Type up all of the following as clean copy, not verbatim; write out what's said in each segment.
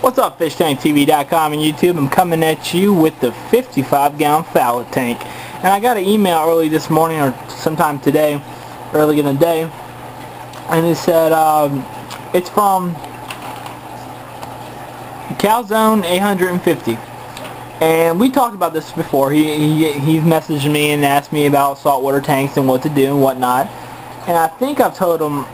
What's up, FishTankTV.com and YouTube? I'm coming at you with the 55-gallon FOWLR tank. And I got an email early this morning, or sometime today, early in the day, and it said it's from KALZONE850. And we talked about this before. He messaged me and asked me about saltwater tanks and what to do and whatnot. And I think I've told him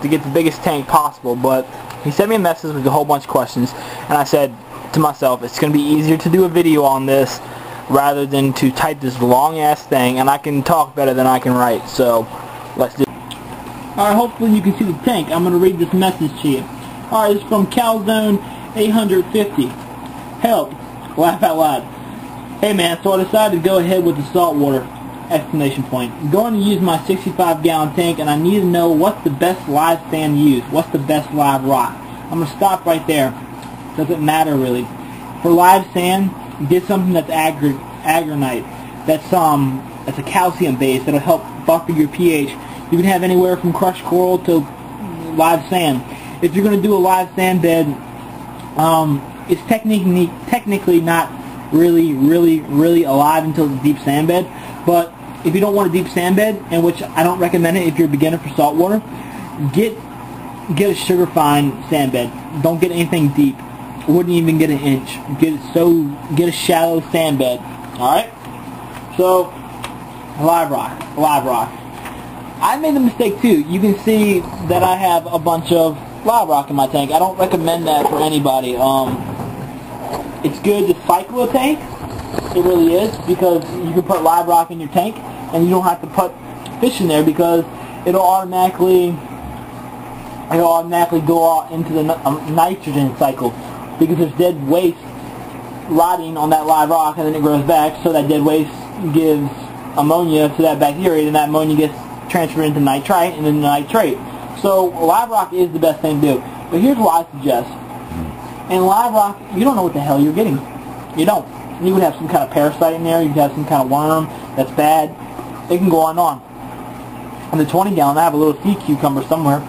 to get the biggest tank possible, but he sent me a message with a whole bunch of questions, and I said to myself, it's going to be easier to do a video on this rather than to type this long ass thing, and I can talk better than I can write, so let's do it. Alright, hopefully you can see the tank. I'm going to read this message to you. Alright, it's from KALZONE850. Help. Laugh out loud. Hey man, so I decided to go ahead with the saltwater! Exclamation point. I'm going to use my 65-gallon tank, and I need to know what's the best live sand to use. What's the best live rock? I'm going to stop right there. Doesn't matter really. For live sand, get something that's aggronite. That's a calcium base that'll help buffer your pH. You can have anywhere from crushed coral to live sand. If you're going to do a live sand bed, it's technically not really alive until the deep sand bed. But if you don't want a deep sand bed, and which I don't recommend it if you're a beginner for saltwater, get a sugar fine sand bed. Don't get anything deep. Wouldn't even get an inch. Get a shallow sand bed. All right. So live rock. I made the mistake too. You can see that I have a bunch of live rock in my tank. I don't recommend that for anybody. It's good to cycle a tank. It really is, because you can put live rock in your tank and you don't have to put fish in there, because it'll automatically go out into the nitrogen cycle, because there's dead waste rotting on that live rock, and then it grows back, so that dead waste gives ammonia to that bacteria, and that ammonia gets transferred into nitrite and then nitrate. So live rock is the best thing to do. But here's what I suggest. In live rock, you don't know what the hell you're getting. You don't. You would have some kind of parasite in there. You could have some kind of worm that's bad. It can go on and on. In the 20-gallon, I have a little sea cucumber somewhere.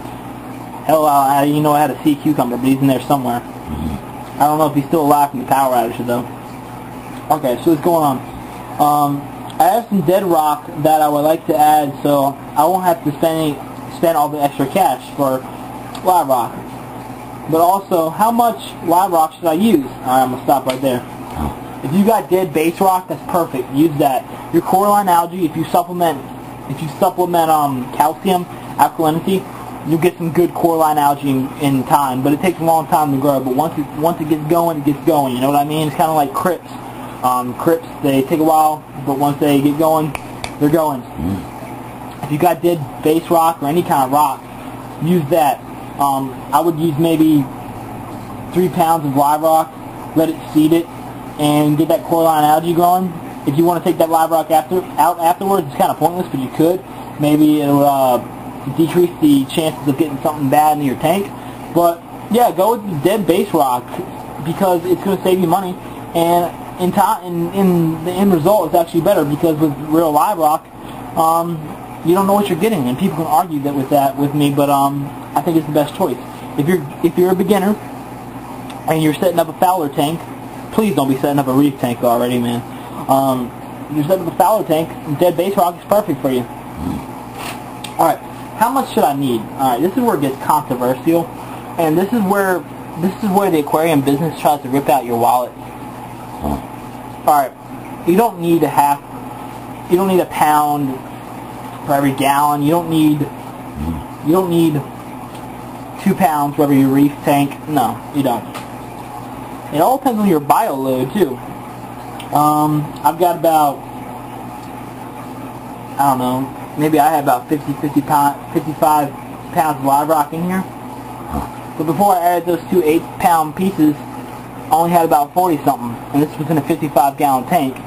Hell, I had a sea cucumber, but he's in there somewhere. I don't know if he's still alive from the power outage, though. Okay, so what's going on? I have some dead rock that I would like to add, so I won't have to spend all the extra cash for live rock. But also, how much live rock should I use? Alright, I'm going to stop right there. If you got dead base rock, that's perfect. Use that. Your coralline algae, if you supplement calcium, alkalinity, you get some good coralline algae in time. But it takes a long time to grow. But once it gets going, it gets going. You know what I mean? It's kind of like crips. Crips, they take a while, but once they get going, they're going. If you got dead base rock or any kind of rock, use that. I would use maybe 3 pounds of live rock, let it seed it, and get that coralline algae growing. If you want to take that live rock out afterwards, it's kind of pointless, but you could. Maybe it'll decrease the chances of getting something bad in your tank. But yeah, go with the dead base rock, because it's going to save you money, and in the end result, it's actually better, because with real live rock, you don't know what you're getting, and people can argue with me, but I think it's the best choice. If you're a beginner and you're setting up a FOWLR tank, please don't be setting up a reef tank already, man. You're setting up a FOWLR tank, dead base rock is perfect for you. Alright, how much should I need? Alright, this is where it gets controversial, and this is where the aquarium business tries to rip out your wallet. Alright, you don't need a pound for every gallon. You don't need 2 pounds for every reef tank. No, you don't. It all depends on your bio load too. I've got about, I don't know, maybe I have about 55 pounds of live rock in here. But before I added those 2 8-pound pieces, I only had about 40 something, and this was in a 55-gallon tank.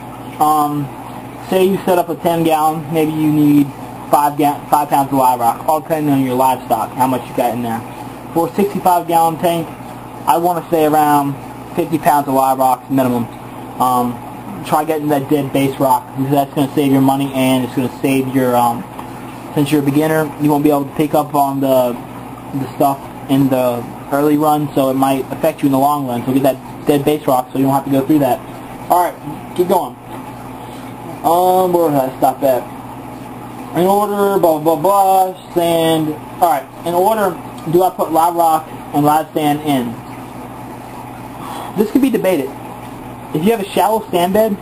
Say you set up a 10-gallon, maybe you need 5 pounds of live rock, all depending on your livestock, how much you got in there. For a 65-gallon tank, I want to say around 50 pounds of live rock minimum. Try getting that dead base rock, because that's going to save your money, and it's going to save your, since you're a beginner, you won't be able to pick up on the stuff in the early run, so it might affect you in the long run. So get that dead base rock so you don't have to go through that. Alright, keep going. Where did I stop at? In order, blah blah blah, sand. Alright, in order, do I put live rock and live sand in? This could be debated. If you have a shallow sand bed,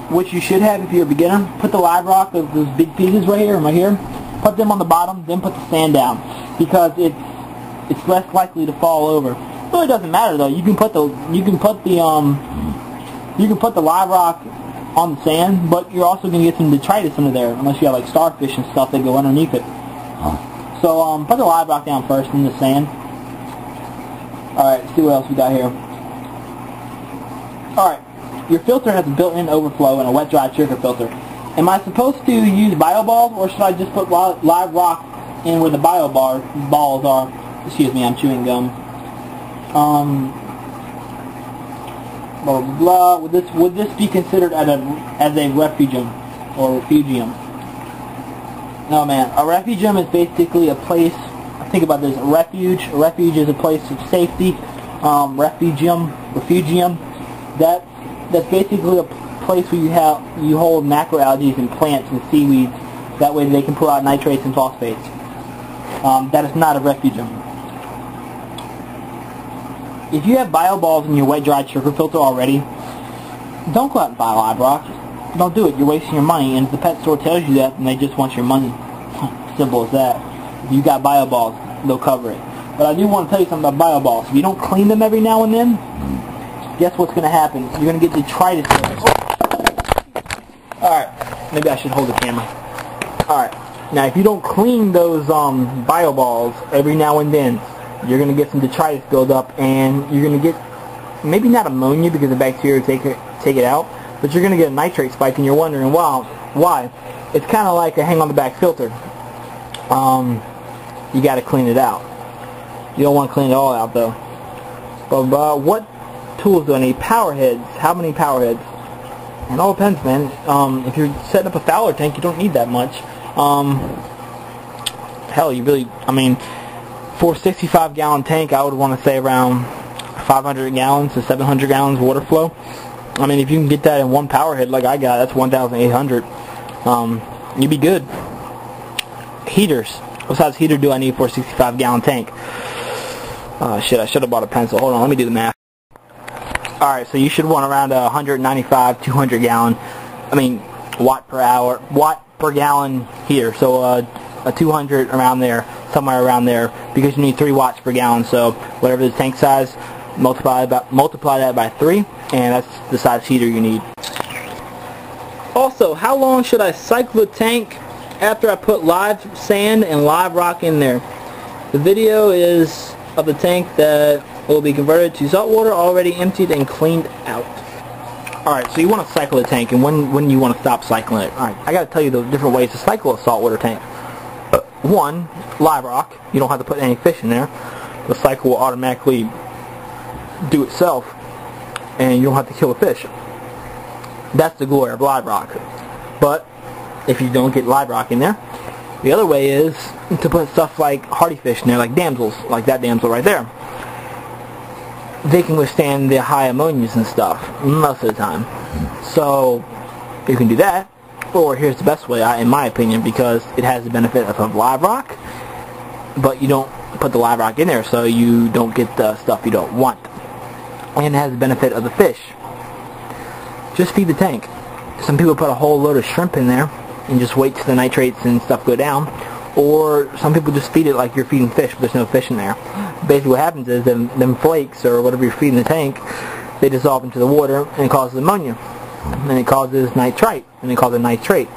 which you should have if you're a beginner, put the live rock, those big pieces right here, put them on the bottom, then put the sand down, because it's less likely to fall over. It really doesn't matter though. You can put the live rock on the sand, but you're also going to get some detritus under there, unless you have like starfish and stuff that go underneath it. So put the live rock down first, then the sand. Alright, see what else we got here. Alright, your filter has a built-in overflow and a wet-dry trigger filter. Am I supposed to use bio balls, or should I just put live rock in where the bio balls are? Excuse me, I'm chewing gum. Blah blah blah. Would this be considered as a refugium or refugium? No, man. A refugium is basically a place. Think about this. A refuge is a place of safety. Refugium. That's basically a place where you hold macroalgae and plants and seaweeds. That way they can pull out nitrates and phosphates. That is not a refugium. If you have bio balls in your wet-dry sugar filter already, don't go out and buy live rock. Don't do it. You're wasting your money, and if the pet store tells you that, then they just want your money. Simple as that. If you got bio balls, they'll cover it. But I do want to tell you something about bio balls. If you don't clean them every now and then, guess what's going to happen? You're going to get detritus. Alright, maybe I should hold the camera. Alright, now if you don't clean those bio balls every now and then, you're going to get some detritus buildup, and you're going to get, maybe not ammonia because the bacteria take it out, but you're going to get a nitrate spike, and you're wondering why. It's kind of like a hang-on-the-back filter. You got to clean it out. You don't want to clean it all out, though. But what tools do I need? Power heads. How many power heads? It all depends, man. If you're setting up a FOWLR tank, you don't need that much. Hell, you really, for a 65-gallon tank, I would want to say around 500 gallons to 700 gallons water flow. If you can get that in one power head like I got, that's 1,800. You'd be good. Heaters. What size heater do I need for a 65-gallon tank? Shit, I should have bought a pencil. Hold on, let me do the math. Alright, so you should want around a 195, 200 gallon, watt per gallon heater. So a 200 around there, somewhere around there, because you need 3 watts per gallon. So whatever the tank size, multiply that by 3, and that's the size heater you need. Also, how long should I cycle the tank after I put live sand and live rock in there? The video is of the tank that will be converted to salt water, already emptied and cleaned out. Alright, so you want to cycle the tank, and when you want to stop cycling it. Alright, I got to tell you the different ways to cycle a saltwater tank. One, live rock. You don't have to put any fish in there. The cycle will automatically do itself, and you don't have to kill a fish. That's the glory of live rock. But if you don't get live rock in there, the other way is to put stuff like hardy fish in there, like damsels, like that damsel right there. They can withstand the high ammonias and stuff most of the time. So you can do that, or here's the best way, in my opinion, because it has the benefit of live rock, but you don't put the live rock in there, so you don't get the stuff you don't want. And it has the benefit of the fish. Just feed the tank. Some people put a whole load of shrimp in there and just wait till the nitrates and stuff go down. Or some people just feed it like you're feeding fish, but there's no fish in there. Basically what happens is them flakes, or whatever you're feeding the tank, they dissolve into the water, and it causes ammonia. And it causes nitrite, and they call it nitrate.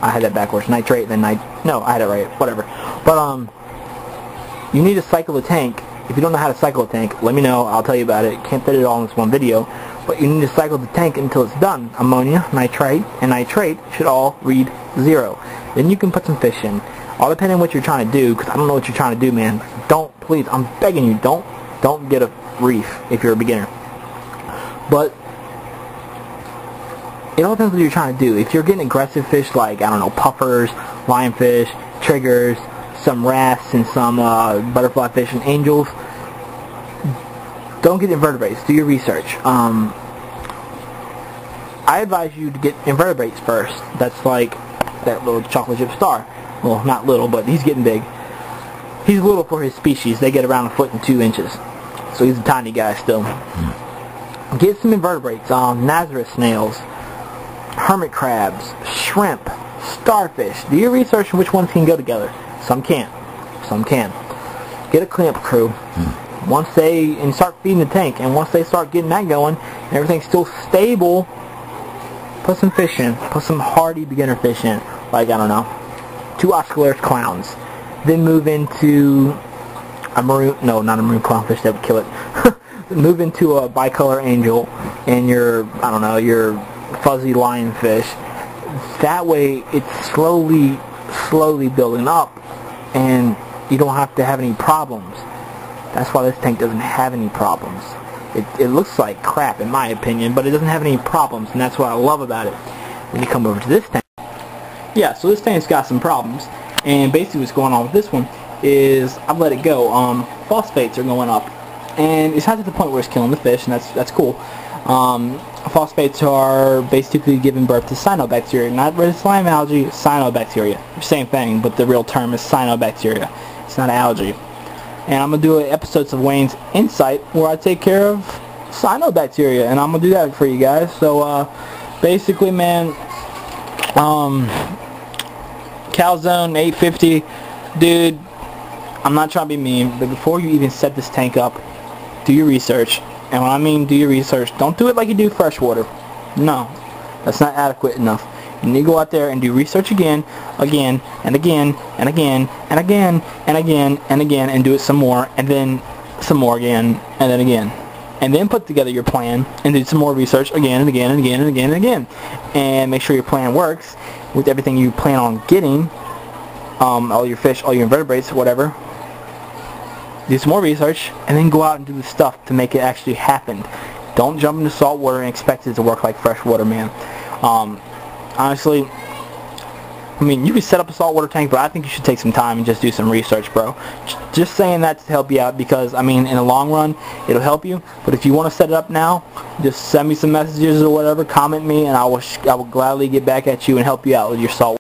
I had that backwards. Nitrate, then no, I had it right. Whatever. But, you need to cycle the tank. If you don't know how to cycle a tank, let me know. I'll tell you about it. Can't fit it all in this one video. But you need to cycle the tank until it's done. Ammonia, nitrite, and nitrate should all read 0. Then you can put some fish in. All depending on what you're trying to do, because I don't know what you're trying to do, man. Don't, please, I'm begging you, don't get a reef if you're a beginner. But it all depends on what you're trying to do. If you're getting aggressive fish like, I don't know, puffers, lionfish, triggers, some wrasse, and some butterfly fish and angels, don't get invertebrates. Do your research. I advise you to get invertebrates first. That's like that little chocolate chip star. Well, not little, but he's getting big. He's little for his species. They get around 1 foot and 2 inches. So he's a tiny guy still. Get some invertebrates. Nazareth snails, hermit crabs, shrimp, starfish. Do your research on which ones can go together. Some can't. Some can. Get a clamp crew. And start feeding the tank. And once they start getting that going, and everything's still stable, put some fish in. Put some hardy beginner fish in. Like, I don't know, 2 Oscularis clowns. Then move into a maroon, no, not a maroon clownfish, that would kill it. Move into a bicolor angel and your, I don't know, your fuzzy lionfish. That way it's slowly building up and you don't have to have any problems. That's why this tank doesn't have any problems. It looks like crap in my opinion, but it doesn't have any problems, and that's what I love about it. When you come over to this tank, yeah, so this tank's got some problems, and basically what's going on with this one is I've let it go. Phosphates are going up, and it's not to the point where it's killing the fish, and that's cool. Phosphates are basically giving birth to cyanobacteria, not red slime algae, cyanobacteria. Same thing, but the real term is cyanobacteria. It's not algae. And I'm going to do episodes of Wayne's Insight where I take care of cyanobacteria, and I'm going to do that for you guys. So basically, man, KALZONE850, dude, I'm not trying to be mean, but before you even set this tank up, do your research. And when I mean do your research, don't do it like you do freshwater. No, that's not adequate enough. You need to go out there and do research again, and again, and again, and again, and again, and again, and do it some more, and then some more again, and then again. And then put together your plan, and do some more research again, and again, and again, and again, and again. And make sure your plan works with everything you plan on getting, all your fish, all your invertebrates, whatever. Do some more research, and then go out and do the stuff to make it actually happen. Don't jump into salt water and expect it to work like freshwater, man. Honestly, I mean, you can set up a saltwater tank, but I think you should take some time and just do some research, bro. Just saying that to help you out, because, I mean, in the long run, it'll help you. But if you want to set it up now, just send me some messages or whatever, comment me, and I will gladly get back at you and help you out with your salt.